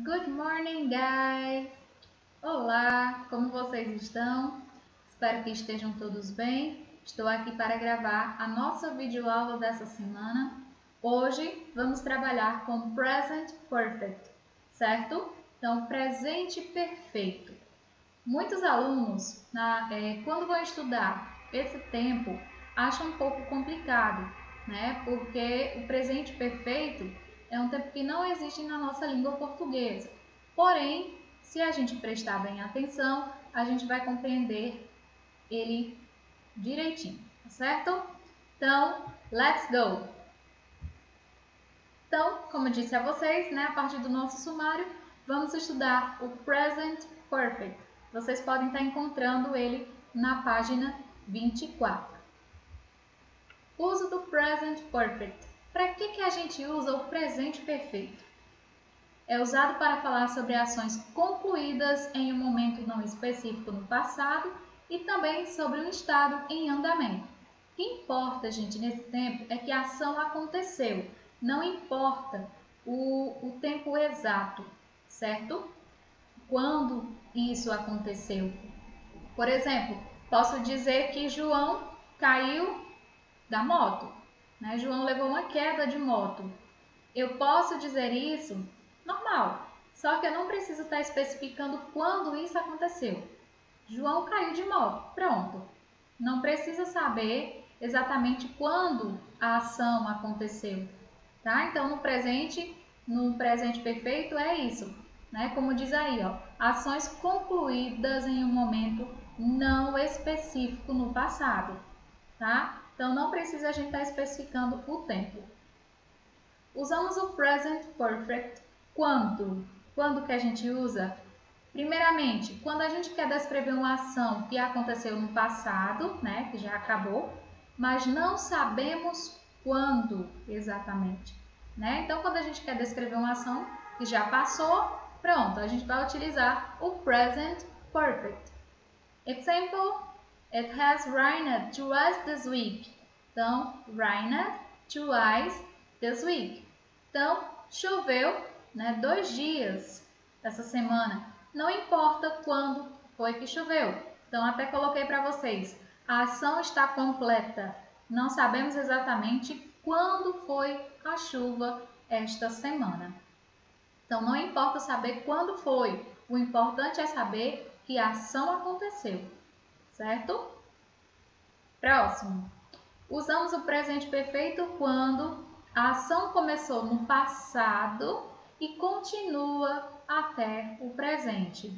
Good morning, guys! Olá, como vocês estão? Espero que estejam todos bem. Estou aqui para gravar a nossa videoaula dessa semana. Hoje vamos trabalhar com Present Perfect, certo? Então, presente perfeito. Muitos alunos, quando vão estudar esse tempo, acham um pouco complicado, né? Porque o presente perfeito é um tempo que não existe na nossa língua portuguesa. Porém, se a gente prestar bem atenção, a gente vai compreender ele direitinho, tá certo? Então, let's go! Então, como eu disse a vocês, né, a partir do nosso sumário, vamos estudar o Present Perfect. Vocês podem estar encontrando ele na página 24. Uso do Present Perfect. Para que a gente usa o presente perfeito? É usado para falar sobre ações concluídas em um momento não específico no passado e também sobre um estado em andamento. O que importa, gente, nesse tempo é que a ação aconteceu. Não importa o tempo exato, certo? Quando isso aconteceu. Por exemplo, posso dizer que João caiu da moto, né? João levou uma queda de moto. Eu posso dizer isso normal, só que eu não preciso estar especificando quando isso aconteceu. João caiu de moto, pronto. Não precisa saber exatamente quando a ação aconteceu, tá? Então, no presente perfeito é isso, né? Como diz aí, ó, ações concluídas em um momento não específico no passado, tá? Então, não precisa a gente estar especificando o tempo. Usamos o present perfect quando? Quando que a gente usa? Primeiramente, quando a gente quer descrever uma ação que aconteceu no passado, né, que já acabou, mas não sabemos quando exatamente, né? Então, quando a gente quer descrever uma ação que já passou, pronto, a gente vai utilizar o present perfect. Example, it has rained twice this week. Então, rained twice this week. Então, choveu, né, 2 dias essa semana. Não importa quando foi que choveu. Então, até coloquei para vocês. A ação está completa. Não sabemos exatamente quando foi a chuva esta semana. Então, não importa saber quando foi. O importante é saber que a ação aconteceu, certo? Próximo. Usamos o presente perfeito quando a ação começou no passado e continua até o presente.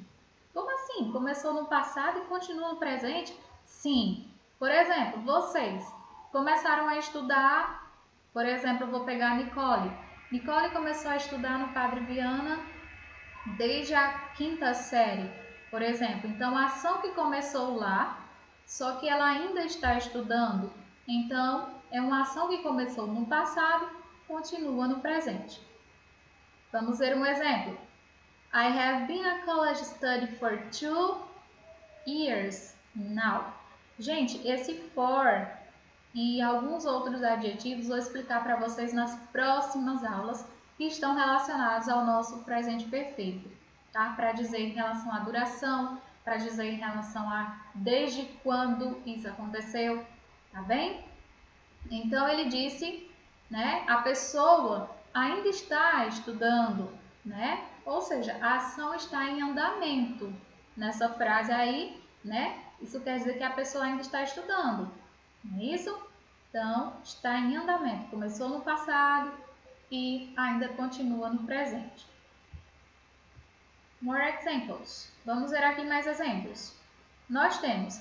Como assim? Começou no passado e continua no presente? Sim. Por exemplo, vocês começaram a estudar, por exemplo, eu vou pegar a Nicole. Nicole começou a estudar no Padre Viana desde a 5ª série, por exemplo. Então, a ação que começou lá, só que ela ainda está estudando. Então, é uma ação que começou no passado, continua no presente. Vamos ver um exemplo. I have been a college study for 2 years now. Gente, esse for e alguns outros adjetivos vou explicar para vocês nas próximas aulas que estão relacionados ao nosso presente perfeito, tá? Para dizer em relação à duração, para dizer em relação a desde quando isso aconteceu, tá bem? Então, ele disse, né, a pessoa ainda está estudando, né? Ou seja, a ação está em andamento. Nessa frase aí, né? Isso quer dizer que a pessoa ainda está estudando, não é isso? Então, está em andamento. Começou no passado e ainda continua no presente. More examples. Vamos ver aqui mais exemplos. Nós temos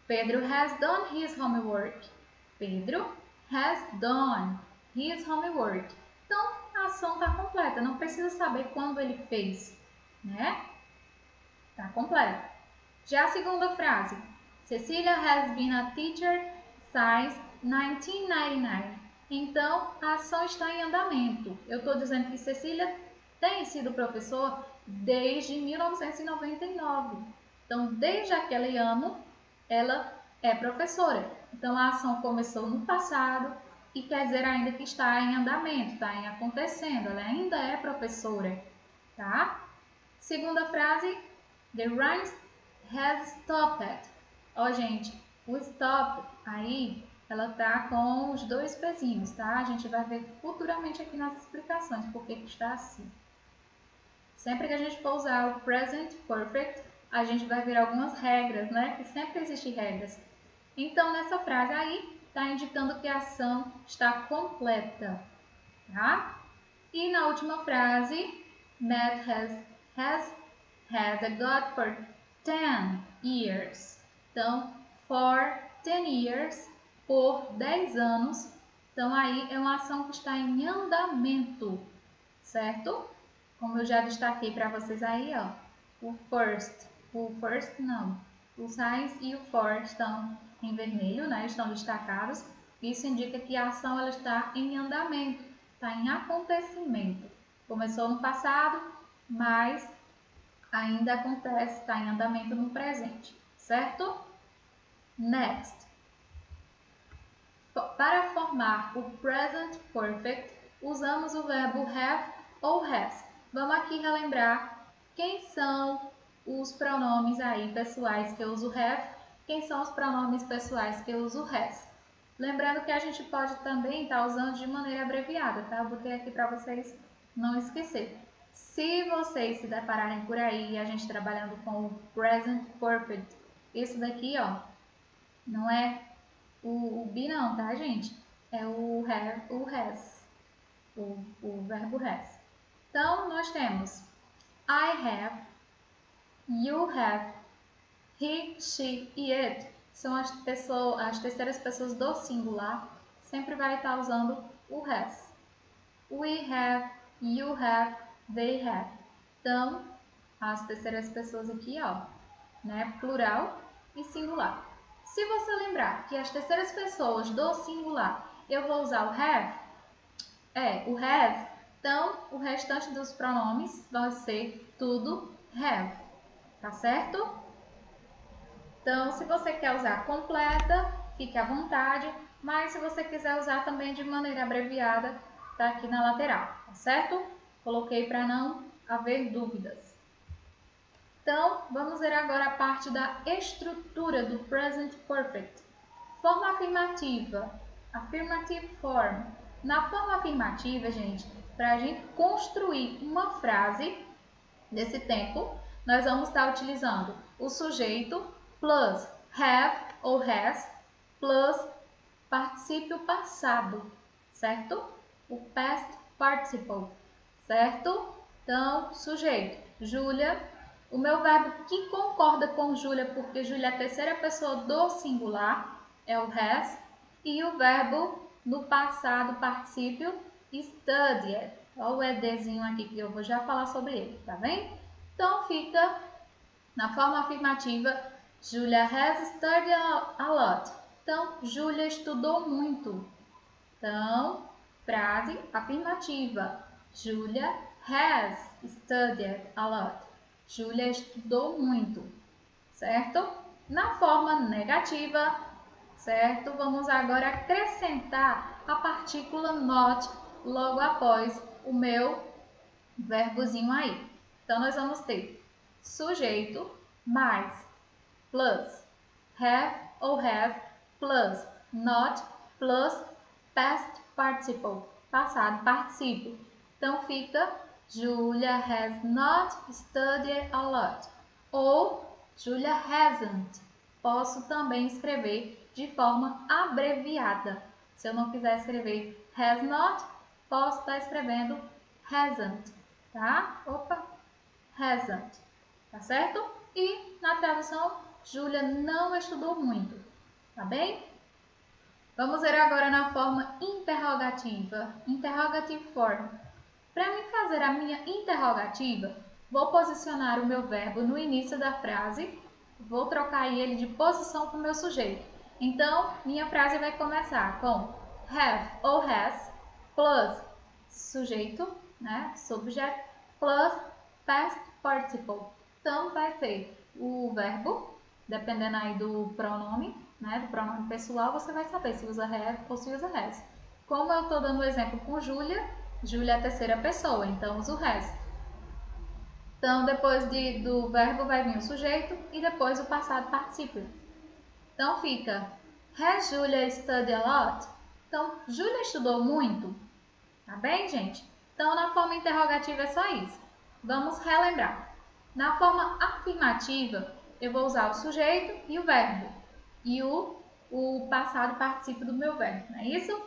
Pedro has done his homework. Pedro has done his homework. Então, a ação está completa. Não precisa saber quando ele fez, né? Está completa. Já a segunda frase. Cecilia has been a teacher since 1999. Então, a ação está em andamento. Eu estou dizendo que Cecília tem sido professor desde 1999. Então, desde aquele ano, ela é professora. Então, a ação começou no passado e quer dizer ainda que está em andamento, está em acontecendo. Ela ainda é professora, tá? Segunda frase, the rain has stopped. Ó, gente, o stop aí, ela tá com os dois pezinhos, tá? A gente vai ver futuramente aqui nas explicações por que está assim. Sempre que a gente for usar o present perfect, a gente vai ver algumas regras, né? Que sempre existem regras. Então, nessa frase aí, está indicando que a ação está completa, tá? E na última frase, Matt has had a God for 10 years. Então, for 10 years, por 10 anos. Então, aí é uma ação que está em andamento, certo? Como eu já destaquei para vocês aí, ó, o signs e o for estão em vermelho, né? Estão destacados. Isso indica que a ação ela está em andamento, está em acontecimento. Começou no passado, mas ainda acontece, está em andamento no presente, certo? Next. Para formar o present perfect, usamos o verbo have ou has. Vamos aqui relembrar quem são os pronomes aí pessoais que eu uso have, quem são os pronomes pessoais que eu uso has. Lembrando que a gente pode também estar usando de maneira abreviada, tá? Eu botei aqui para vocês não esquecer. Se vocês se depararem por aí, a gente trabalhando com o present perfect, isso daqui, ó, não é o be não, tá, gente? É o have, o has, o verbo has. Então, nós temos I have, you have, he, she e it. São as terceiras pessoas do singular. Sempre vai estar usando o has. We have, you have, they have. Então, as terceiras pessoas aqui, ó, né, plural e singular. Se você lembrar que as terceiras pessoas do singular eu vou usar o have, o has, então o restante dos pronomes vai ser tudo have, tá certo? Então, se você quer usar completa, fique à vontade, mas se você quiser usar também de maneira abreviada, tá aqui na lateral, tá certo? Coloquei para não haver dúvidas. Então, vamos ver agora a parte da estrutura do present perfect. Forma afirmativa, affirmative form. Na forma afirmativa, gente, para a gente construir uma frase desse tempo, nós vamos estar utilizando o sujeito plus have ou has plus particípio passado, certo? O past participle, certo? Então, sujeito, Júlia. O meu verbo que concorda com Júlia, porque Júlia é a terceira pessoa do singular, é o has. E o verbo no passado particípio, studied. Olha o edzinho aqui que eu vou já falar sobre ele, tá bem? Então, fica na forma afirmativa, Julia has studied a lot. Então, Júlia estudou muito. Então, frase afirmativa, Julia has studied a lot. Júlia estudou muito, certo? Na forma negativa, certo? Vamos agora acrescentar a partícula not logo após o meu verbozinho aí. Então, nós vamos ter sujeito mais plus have ou have plus not plus past participle, passado particípio. Então, fica Julia has not studied a lot. Ou Julia hasn't. Posso também escrever de forma abreviada. Se eu não quiser escrever has not, posso estar escrevendo hasn't, tá? Hasn't, tá certo? E na tradução, Julia não estudou muito, tá bem? Vamos ver agora na forma interrogativa, interrogative form. Para mim fazer a minha interrogativa, vou posicionar o meu verbo no início da frase, vou trocar ele de posição para o meu sujeito. Então, minha frase vai começar com have ou has plus sujeito, né, subject, plus past participle. Então, vai ser o verbo, dependendo aí do pronome, né, do pronome pessoal, você vai saber se usa have ou se usa has. Como eu estou dando o exemplo com Júlia, Júlia é a terceira pessoa, então uso has. Então, depois do verbo vai vir o sujeito e depois o passado particípio. Então, fica: Has Julia studied a lot? Então, Julia estudou muito? Tá bem, gente? Então, na forma interrogativa é só isso. Vamos relembrar. Na forma afirmativa, eu vou usar o sujeito e o verbo. E o passado particípio do meu verbo, não é isso?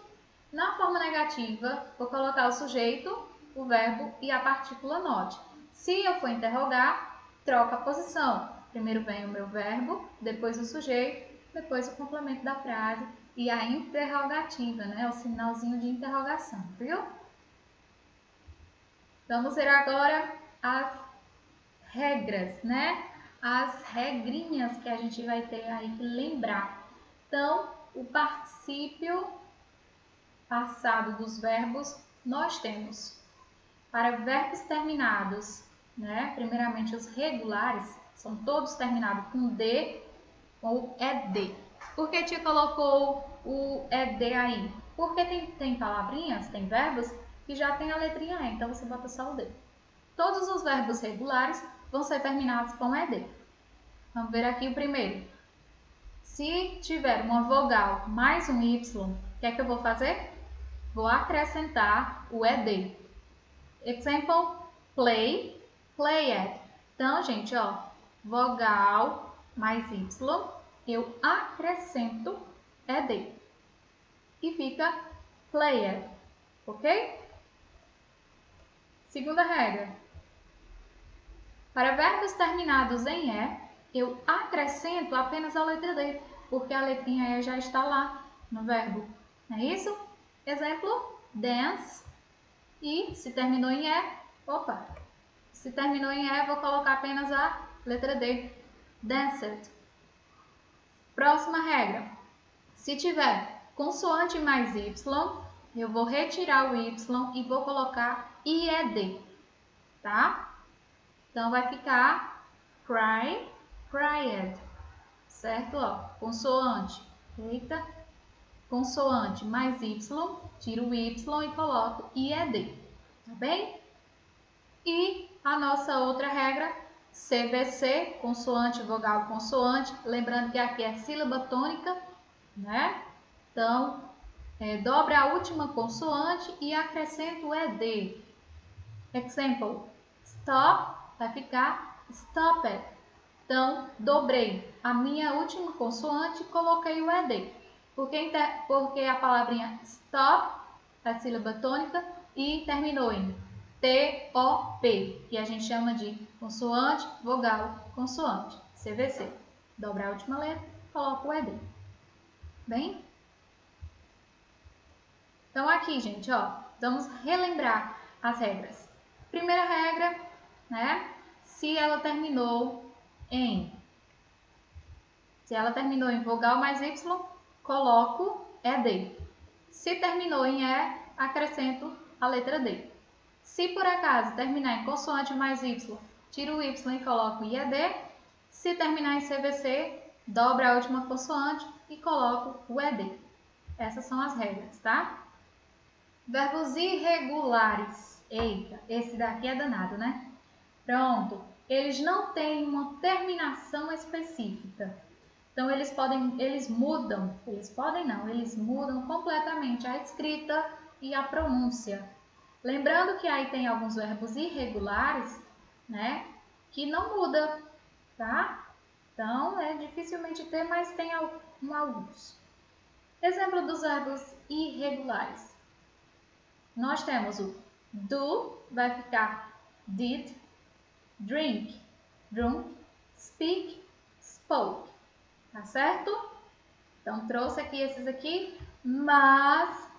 Na forma negativa, vou colocar o sujeito, o verbo e a partícula not. Se eu for interrogar, troca a posição. Primeiro vem o meu verbo, depois o sujeito, depois o complemento da frase e a interrogativa, né? O sinalzinho de interrogação, viu? Vamos ver agora as regras, né? As regrinhas que a gente vai ter aí que lembrar. Então, o particípio passado dos verbos nós temos para verbos terminados, né? Primeiramente os regulares, são todos terminados com D ou ED. Por que tia colocou o ED aí? Porque tem palavrinhas, tem verbos que já tem a letrinha E, então você bota só o D. Todos os verbos regulares vão ser terminados com ED. Vamos ver aqui o primeiro. Se tiver uma vogal mais um Y, o que é que eu vou fazer? Vou acrescentar o ED. Example, play, played. Então, gente, ó, vogal mais Y, eu acrescento ED. E fica played, ok? Segunda regra. Para verbos terminados em E, eu acrescento apenas a letra D, porque a letrinha E já está lá no verbo. Não é isso? Exemplo, dance. E se terminou em se terminou em E, vou colocar apenas a letra D. Danced. Próxima regra. Se tiver consoante mais Y, eu vou retirar o Y e vou colocar IED, tá? Então, vai ficar cry, cried, certo? Ó, consoante, eita, consoante mais Y, tiro o Y e coloco IED, tá bem? E a nossa outra regra, CVC, consoante, vogal, consoante, lembrando que aqui é sílaba tônica, né? Então, dobra a última consoante e acrescento o ED. Example, stop, vai ficar stopped. Então, dobrei a minha última consoante e coloquei o ED. Porque a palavrinha stop é sílaba tônica e terminou em T-O-P, que a gente chama de consoante, vogal, consoante, CVC. Dobra a última letra, coloco o ED. Bem? Então, aqui, gente, ó, vamos relembrar as regras. Primeira regra, né? Se ela terminou em vogal mais Y, coloco ED. Se terminou em E, acrescento a letra D. Se por acaso terminar em consoante mais Y, tiro o Y e coloco IED. Se terminar em CVC, dobra a última consoante e coloco o ED. Essas são as regras, tá? Verbos irregulares. Eita, esse daqui é danado, né? Pronto. Eles não têm uma terminação específica. Então, eles mudam completamente a escrita e a pronúncia. Lembrando que aí tem alguns verbos irregulares, né? Que não muda, tá? Então, dificilmente ter, mas tem alguns. Exemplo dos verbos irregulares. Nós temos o do, vai ficar did, drink, drunk, speak, spoke. Tá certo? Então, trouxe aqui esses aqui, mas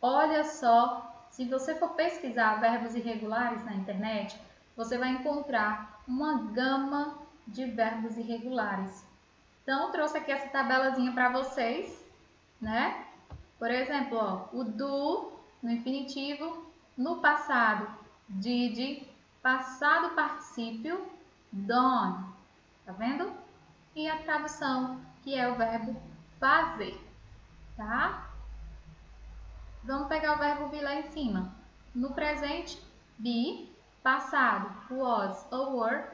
olha só, se você for pesquisar verbos irregulares na internet, você vai encontrar uma gama de verbos irregulares. Então, trouxe aqui essa tabelazinha para vocês, né? Por exemplo, ó, o do no infinitivo, no passado, did, passado particípio, done. Tá vendo? E a tradução, que é o verbo fazer, tá? Vamos pegar o verbo be lá em cima. No presente, be, passado, was ou were,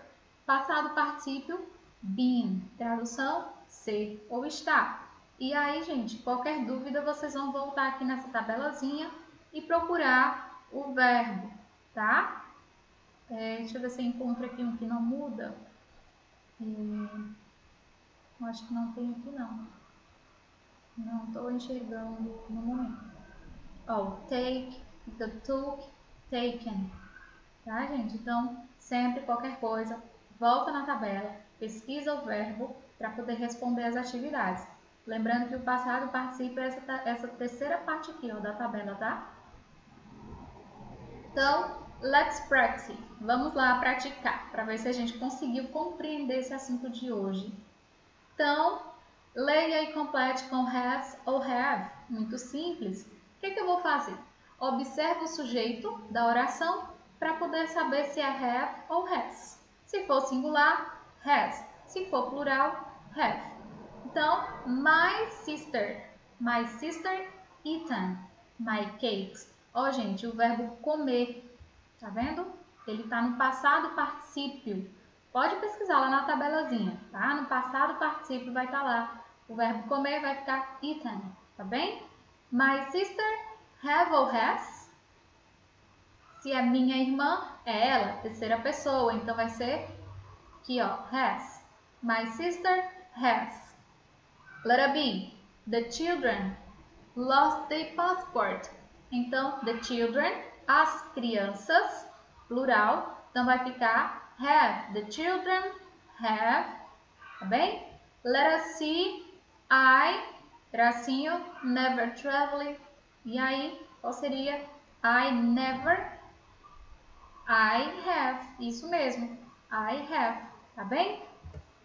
passado particípio, been, tradução, ser ou estar. E aí, gente, qualquer dúvida, vocês vão voltar aqui nessa tabelazinha e procurar o verbo, tá? Deixa eu ver se eu encontro aqui um que não muda. Acho que não tem aqui, não. Não estou enxergando no momento. Take, the took, taken. Tá, gente? Então, sempre qualquer coisa, volta na tabela, pesquisa o verbo para poder responder as atividades. Lembrando que o passado participa essa terceira parte aqui, ó, da tabela, tá? Então, let's practice. Vamos lá praticar, para ver se a gente conseguiu compreender esse assunto de hoje. Então, leia e complete com has ou have. Muito simples. O que eu vou fazer? Observe o sujeito da oração para poder saber se é have ou has. Se for singular, has. Se for plural, have. Então, my sister eaten my cakes. Ó, gente, o verbo comer, tá vendo? Ele tá no passado particípio. Pode pesquisar lá na tabelazinha, tá? No passado particípio vai estar lá. O verbo comer vai ficar eaten, tá bem? My sister have ou has? Se é minha irmã, é ela, terceira pessoa, então vai ser aqui, ó, has. My sister has. Letter B. The children lost their passport. Então, the children, as crianças, plural, então vai ficar have. The children have, tá bem? Letter C. Tracinho, never traveled. E aí, qual seria? I have. Isso mesmo. I have. Tá bem?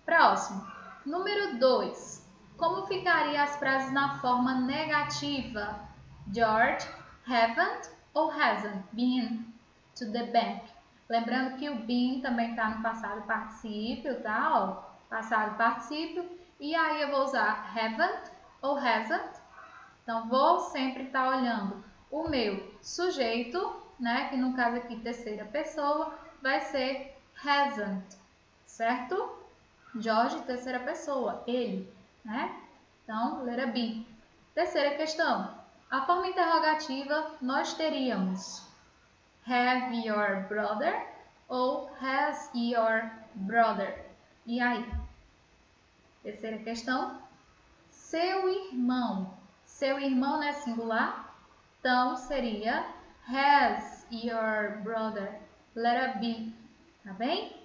Próximo. Número 2. Como ficariam as frases na forma negativa? George haven't ou hasn't been to the bank. Lembrando que o been também está no passado particípio, tá? Ó, passado particípio. E aí eu vou usar haven't ou hasn't. Então, vou sempre estar olhando o meu sujeito, né? Que no caso aqui, terceira pessoa, vai ser hasn't, certo? George, terceira pessoa, ele, né? Então, letra B. Terceira questão. A forma interrogativa nós teríamos have your brother ou has your brother. E aí? Terceira questão. Seu irmão. Seu irmão não é singular? Então, seria has your brother. Letra B. Tá bem?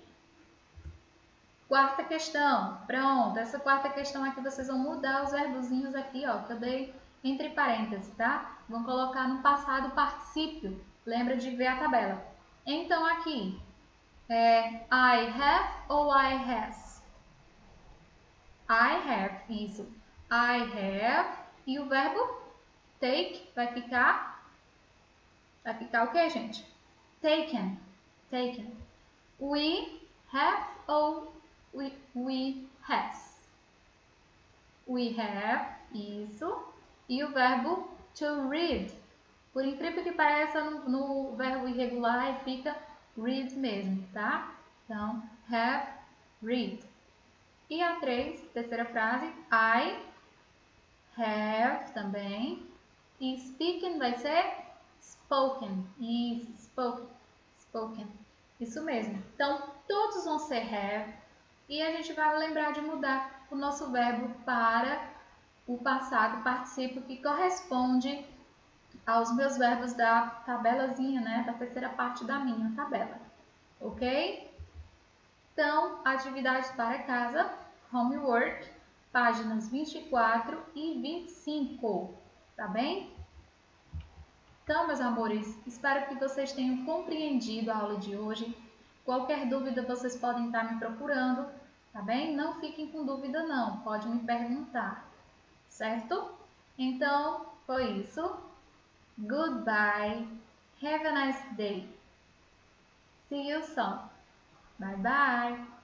Quarta questão. Pronto. Essa quarta questão aqui vocês vão mudar os verbozinhos aqui, ó, que eu dei entre parênteses, tá? Vão colocar no passado particípio. Lembra de ver a tabela. Então, aqui, I have ou I has? I have, isso. I have. E o verbo take vai ficar o que, gente? Taken. Taken. We have ou we has? We have, isso. E o verbo to read. Por incrível que pareça, no verbo irregular fica read mesmo, tá? Então, have, read. E a 3, terceira frase, I have também. E speaking vai ser spoken. Isso, spoken. Isso mesmo. Então, todos vão ser have. E a gente vai lembrar de mudar o nosso verbo para o passado particípio que corresponde aos meus verbos da tabelazinha, né? Da terceira parte da minha tabela. Ok? Então, atividades para casa, homework, páginas 24 e 25, tá bem? Então, meus amores, espero que vocês tenham compreendido a aula de hoje. Qualquer dúvida, vocês podem estar me procurando, tá bem? Não fiquem com dúvida não, pode me perguntar, certo? Então, foi isso. Goodbye. Have a nice day. See you soon. Bye bye.